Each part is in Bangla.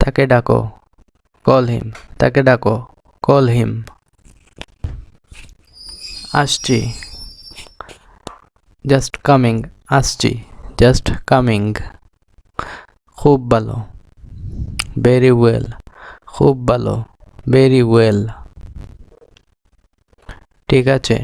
তাকে ডাকো, কল হিম। তাকে ডাকো, কল হিম। আসছি, জাস্ট কামিং। আসছি, জাস্ট কামিং। খুব ভালো, ভেরি ওয়েল। খুব ভালো, ভেরি ওয়েল। ঠিক আছে,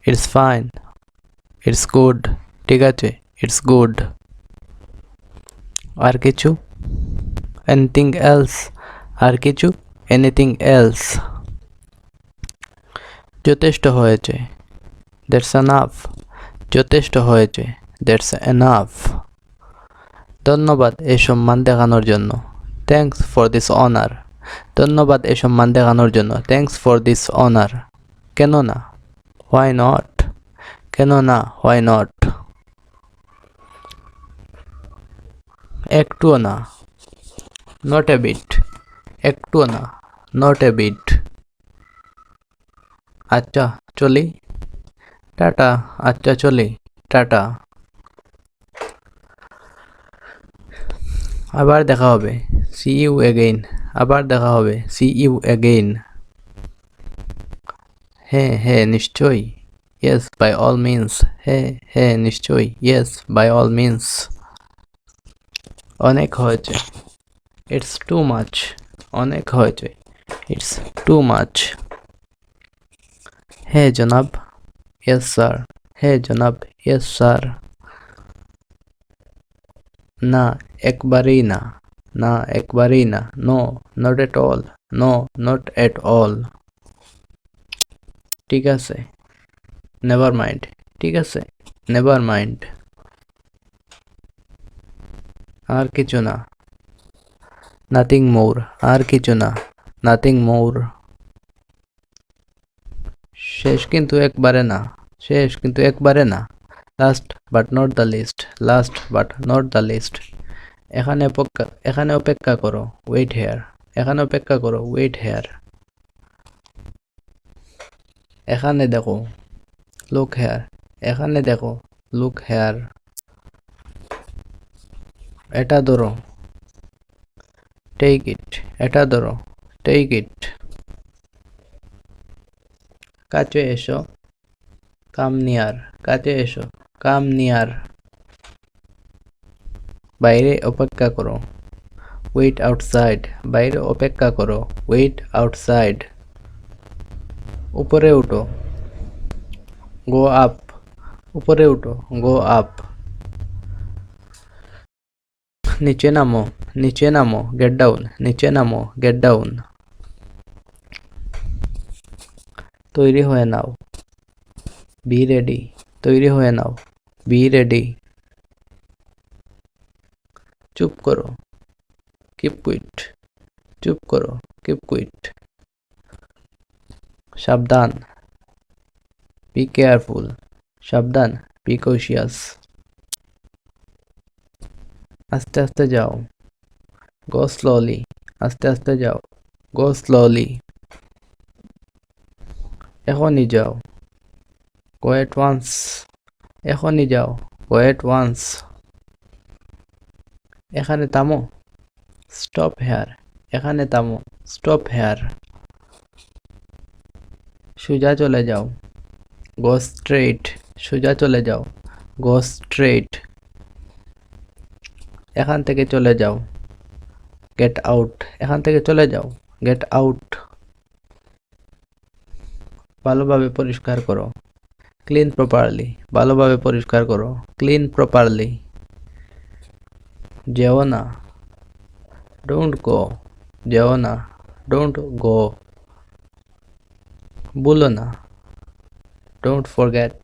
ইটস ফাইন। It's good. ঠিক আছে, ইটস গুড। আর কিছু? Anything else? আর কিছু? Anything else? যথেষ্ট হয়েছে, দ্যাটস এনাফ। যথেষ্ট হয়েছে, দ্যাটস এনাফ। ধন্যবাদ এই সম্মান দেখানোর জন্য, থ্যাঙ্কস ফর দিস অনার। ধন্যবাদ এই সম্মান দেখানোর জন্য, থ্যাঙ্কস ফর দিস অনার। কেন না? Why not? কেন না? Why not? একটুও না, নট এ বিট। একটুও না, নট এ বিট। আচ্ছা চলি, টাটা। আচ্ছা চলি, টাটা। আবার দেখা হবে, সি ইউ এগেইন। আবার দেখা হবে, সি ইউ এগেইন। হ্যাঁ হ্যাঁ নিশ্চয়ই, ইয়েস বাই অল মিন্স। হ্যাঁ হ্যাঁ নিশ্চয়ই, ইয়েস বাই অল মিন্স। অনেক হয়েছে, ইটস টু মাচ। অনেক হয়েছে, ইটস টু মাচ। হ্যাঁ জনাব, ইয়েস স্যার। হ্যাঁ জনাব, ইয়েস স্যার। না, একবারেই না। না, একবারেই না। No, not at all. No, not at all. ঠিক আছে, নেভার মাইন্ড। ঠিক আছে, নেভার মাইন্ড। আর কিছু না। Nothing more. আর কিছু না, নাথিং মোর। শেষ কিন্তু একবারে না। শেষ কিন্তু একবারে না। Last but not the least. Last but not the least. এখানে অপেক্ষা করো, ওয়েট হেয়ার। এখানে অপেক্ষা করো, ওয়েট হেয়ার। এখানে দেখো, লুক হেয়ার। এখানে দেখো, লুক হেয়ার। এটা ধরো, টেক ইট। এটা ধরো, টেক ইট। কাছে এসো, কাম নিয়ার। কাছে এসো, কাম নিয়ার। বাইরে অপেক্ষা করো, ওয়েট আউটসাইড। বাইরে অপেক্ষা করো, ওয়েট আউটসাইড। উপরে উঠো, গো আপ। উপরে উঠো, গো আপ। নিচে নামো, নিচে নামো, গেট ডাউন। নিচে নামো, গেট ডাউন। তৈরি হয়ে নাও, বি রেডি। তৈরি হয়ে নাও, বি রেডি। চুপ করো, কিপ কুইট। চুপ করো, কিপ কুইট। সাবধান, বি কেয়ারফুল। সাবধান, বি কশিয়াস। আস্তে আস্তে যাও, গো স্লোলি। আস্তে আস্তে যাও, গো স্লোলি। এখনই যাও, গো এট ওয়ান্স। এখনই যাও, গো এট ওয়ান্স। এখানে থামো, স্টপ হেয়ার। এখানে থামো, স্টপ হেয়ার। সোজা চলে যাও, গো স্ট্রেইট। সোজা চলে যাও, গো স্ট্রেইট। এখান থেকে চলে যাও, গেট আউট। এখান থেকে চলে যাও, গেট আউট। ভালোভাবে পরিষ্কার করো, ক্লিন প্রপারলি। ভালোভাবে পরিষ্কার করো, ক্লিন প্রপারলি। যেও না, ডোন্ট গো। যেও না, ডোন্ট গো। ভুলো না, ডোন্ট ফরগেট।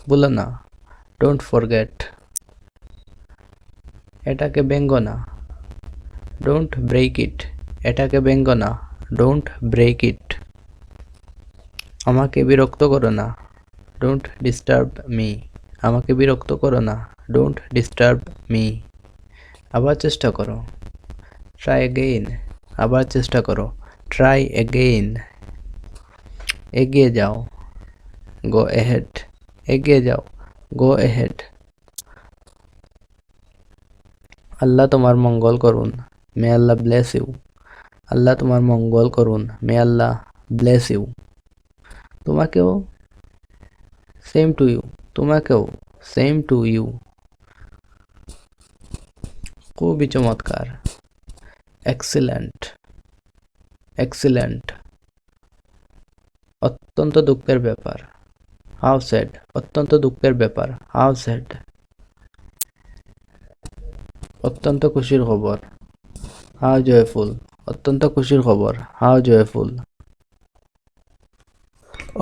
ভুলো না, ডোন্ট ফরগেট। এটাকে ভেঙ্গো না, ডোন্ট ব্রেক ইট। এটাকে ভেঙ্গো না, ডোন্ট ব্রেক ইট। আমাকে বিরক্ত করো না, ডোন্ট ডিস্টার্ব মি। আমাকে বিরক্ত করো না, ডোন্ট ডিস্টার্ব মি। আবার চেষ্টা করো, ট্রাই এগেইন। আবার চেষ্টা করো, ট্রাই এগেইন। এগিয়ে যাও, গো এহেড। এগিয়ে যাও, গো এহেড। আল্লাহ তোমার মঙ্গল করুন। মে আল্লাহ ব্লেস ইউ, আল্লাহ তোমার মঙ্গল করুন। মে আল্লাহ ব্লেস ইউ। তোমাকেও, সেম টু ইউ, তোমাকেও, সেম টু ইউ। খুবই চমৎকার, এক্সিলেন্ট, এক্সিলেন্ট। অত্যন্ত দুঃখের ব্যাপার, হাউ স্যাড, অত্যন্ত দুঃখের ব্যাপার, হাউ স্যাড। অত্যন্ত খুশির খবর, হাউ জয়ফুল, অত্যন্ত খুশির খবর, হাউ জয়ফুল।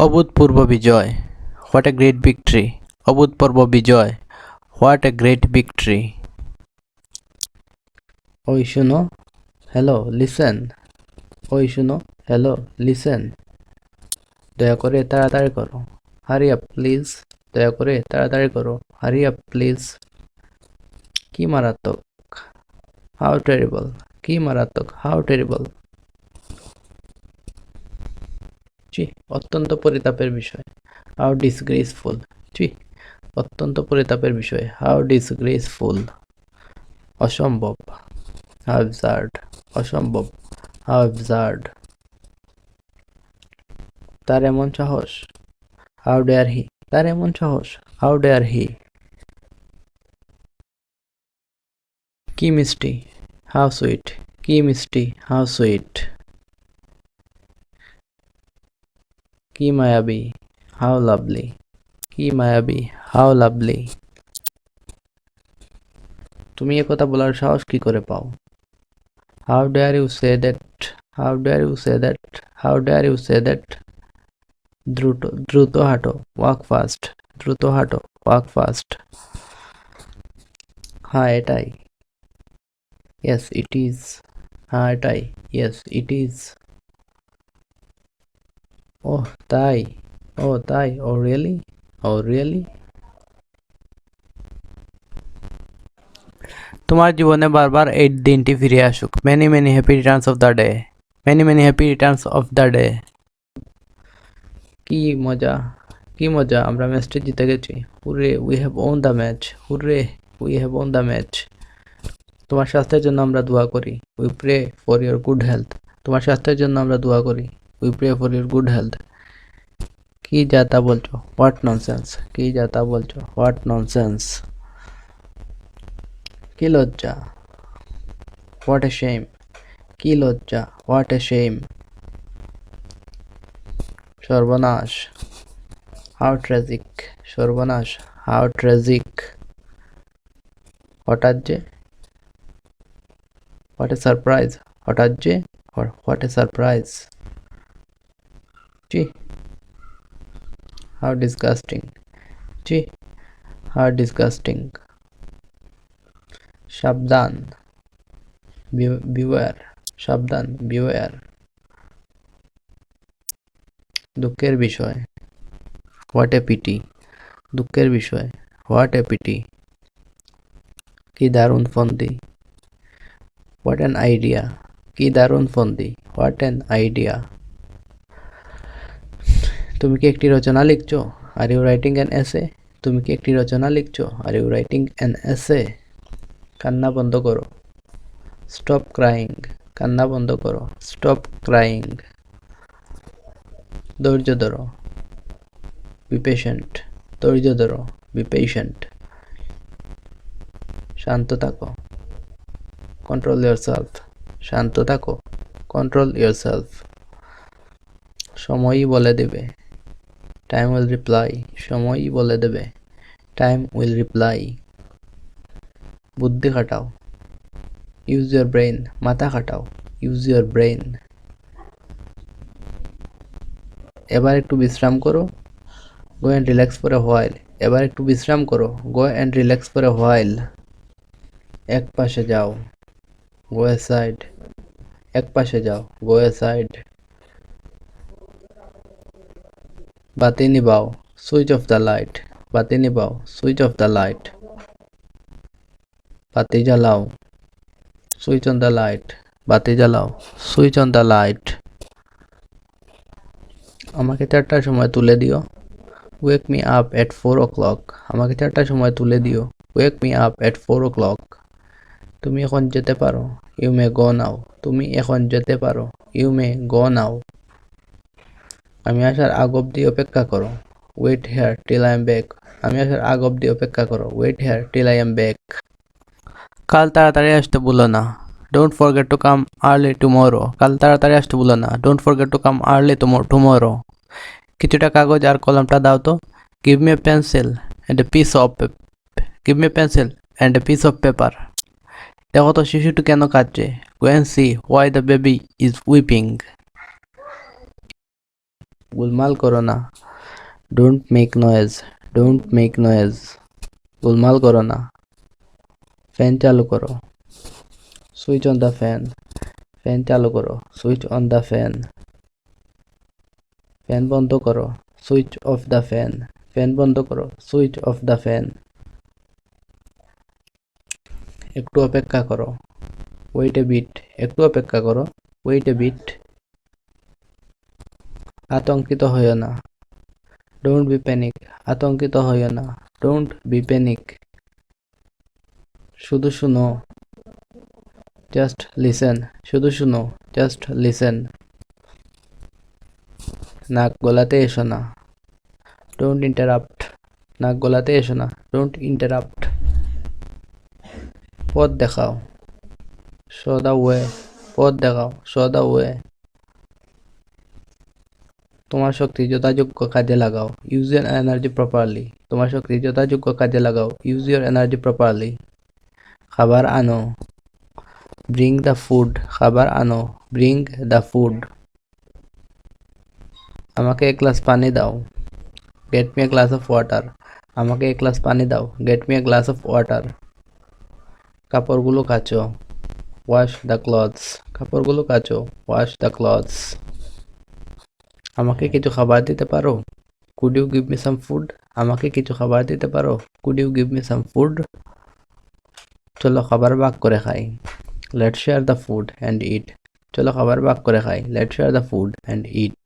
অভূতপূর্ব বিজয়, হোয়াট এ গ্রেট ভিক্টরি, অভূতপূর্ব বিজয়, হোয়াট এ গ্রেট ভিক্টরি। ওই শুনো, হ্যালো লিসেন, ওই শুনো, হ্যালো লিসেন। দয়া করে তাড়াতাড়ি করো, হারি আপ প্লিজ, দয়া করে তাড়াতাড়ি করো, হারি আপ প্লিজ। কি মারাত্মক, হাউ টেরিবল, কি মারাত্মক, হাউ টেরিবল। জি, অত্যন্ত পরিতাপের বিষয়, হাউ ডিসগ্রেসফুল। জি, অত্যন্ত পরিতাপের বিষয়, হাউ ডিসগ্রেসফুল। অসম্ভব, হাউ অ্যাবসার্ড, অসম্ভব, হাউ অ্যাবসার্ড। তার এমন সাহস, হাউ ডেয়ার হি, তার এমন সাহস, হাউ ডেয়ার হি। কি মিষ্টি, হাউ সুইট, কি মিষ্টি, হাউ সুইট। কি মায়াবী, হাউ লাভলি, কি মায়াবী, হাউ লাভলি। তুমি একথা বলার সাহস কি করে পাও? How dare you say that, how dare you say that, how dare you say that. দ্রুত, দ্রুত হাঁটো, ওয়াক ফাস্ট, দ্রুত হাঁটো, ওয়াক ফাস্ট। হ্যাঁ এটাই, ইয়েস ইট ইজ, হ্যাঁ এটাই, ইয়েস ইট ইজ। ওহ তাই, ও তাই, ও রিয়েলি, ও রিয়েলি। তোমার জীবনে বারবার এই দিনটি ফিরে আসুক। Many many happy returns of the day, many many happy returns of the day. কি মজা, কি মজা, আমরা ম্যাচটি জিতে গেছি। Hurray, we have won the match, hurray, we have won the match. তোমার স্বাস্থ্যের জন্য আমরা দোয়া করি, we pray for your good health. তোমার স্বাস্থ্যের জন্য আমরা দোয়া করি, we pray for your good health. কি যা তা বলছো, হোয়াট ননসেন্স, কি যা তা বলছো, হোয়াট ননসেন্স। কি লজ্জা, হোয়াট এ শেম, কি লজ্জা, হোয়াট এ শেম। সর্বনাশ, হাউ ট্র্যাজিক, সর্বনাশ, হাউ ট্র্যাজিক। হঠাৎ যে, হোয়াট এ সারপ্রাইজ, হঠাৎ যে, what a surprise. G, how disgusting, G, how disgusting. সাবধান, বিওয়্যার, সাবধান, বিওয়্যার। দুঃখের বিষয়, হোয়াট এ পিটি, দুঃখের বিষয়, হোয়াট এ পিটি। কি দারুণ ফন্দি, হোয়াট অ্যান আইডিয়া, কি দারুণ ফন্দি, হোয়াট অ্যান আইডিয়া। তুমি কি একটি রচনা লিখছো, are you writing an essay. তুমি কি একটি রচনা লিখছো, are you writing an essay. কান্না বন্ধ করো, স্টপ ক্রাইং, কান্না বন্ধ করো, স্টপ ক্রাইং। ধৈর্য ধরো, বি পেশেন্ট, ধৈর্য ধরো, বি পেশেন্ট। শান্ত থাকো, কন্ট্রোল ইয়োরসেলফ, শান্ত থাকো, কন্ট্রোল ইয়োরসেলফ। সময়ই বলে দেবে, টাইম উইল রিপ্লাই, সময়ই বলে দেবে, টাইম উইল রিপ্লাই। বুদ্ধি খাটাও, ইউজ ইউর ব্রেইন, মাথা খাটাও, ইউজ ইউর ব্রেইন। এবার একটু বিশ্রাম করো, go and relax for a while. এবার একটু বিশ্রাম করো, go and relax for a while. এক পাশে যাও, গো এ সাইড, এক পাশে যাও, গো এ সাইড। বাতি নিবাও, সুইচ অফ দ্য লাইট, বাতি নিবাও, সুইচ অফ দ্য লাইট। বাতি জ্বালাও, সুইচ অন দ্য লাইট, বাতি জ্বালাও, সুইচ অন দ্য লাইট। আমাকে 4টার সময় তুলে দিও, ওয়েক মি আপ এট 4 o'clock, আমাকে 4টার সময় তুলে দিও, ওয়েক মি আপ এট 4 o'clock। তুমি এখন যেতে পারো, ইউ মে গো নাও। তুমি এখন যেতে পারো, ইউ মে গো নাও। আমি আসার আগ অবধি অপেক্ষা করো, wait here till I am back. আমি আসার আগ অবধি অপেক্ষা করো, wait here till I am back. কাল তাড়াতাড়ি আসতে ভুলো না, don't forget to come early tomorrow. কাল তাড়াতাড়ি আসতে ভুলো না, don't forget to come early tomorrow. কিছুটা কাগজ আর কলমটা দাও তো। Give me a pencil and a piece of give me pencil and a piece of paper. দেখো তো শিশুটি কেন কাঁদছে। Go and see why the baby is weeping. গোলমাল করো না, don't make noise, don't make noise. গোলমাল করো না। ফ্যান চালু করো, switch on the fan. Fan চালু করো, switch on the fan. Fan বন্ধ করো, switch off the fan. Fan বন্ধ করো, সুইচ অফ দ্য ফ্যান। একটু অপেক্ষা করো, ওয়েট এ বিট। একটু অপেক্ষা করো, ওয়েট এ বিট। আতঙ্কিত হইও না, ডোন্ট বি প্যানিক। আতঙ্কিত হইও না, ডোন্ট বি প্যানিক। শুধু শুনো, জাস্ট লিসেন। শুধু শুনো, জাস্ট লিসেন। নাক গলাতে এসো না, ডোন্ট ইন্টারাপ্ট। নাক গলাতে এসো না, ডোন্ট ইন্টারাপ্ট। পথ দেখাও, শো দ্য ওয়ে। পথ দেখাও, শো দ্য ওয়ে। তোমার শক্তি যথাযোগ্য কাজে লাগাও, ইউজ ইউর এনার্জি প্রপারলি। তোমার শক্তি যথাযোগ্য কাজে লাগাও, ইউজ ইউর এনার্জি প্রপারলি। খাবার আনো, ব্রিং দ্য ফুড। খাবার আনো, ব্রিং দ্য ফুড। আমাকে এক গ্লাস পানি দাও, get me a glass of water. আমাকে এক গ্লাস পানি দাও, get me a glass of water. কাপড়গুলো কাচো, ওয়াশ দ্য ক্লথস। কাপড়গুলো কাচো, ওয়াশ দ্য ক্লথস। আমাকে কিছু খাবার দিতে পারো, could you give me some food. আমাকে কিছু খাবার দিতে পারো, could you give me some food. চলো খাবার ভাগ করে খাই, let's share the food and eat. চলো খাবার ভাগ করে খাই, let's share the food and it.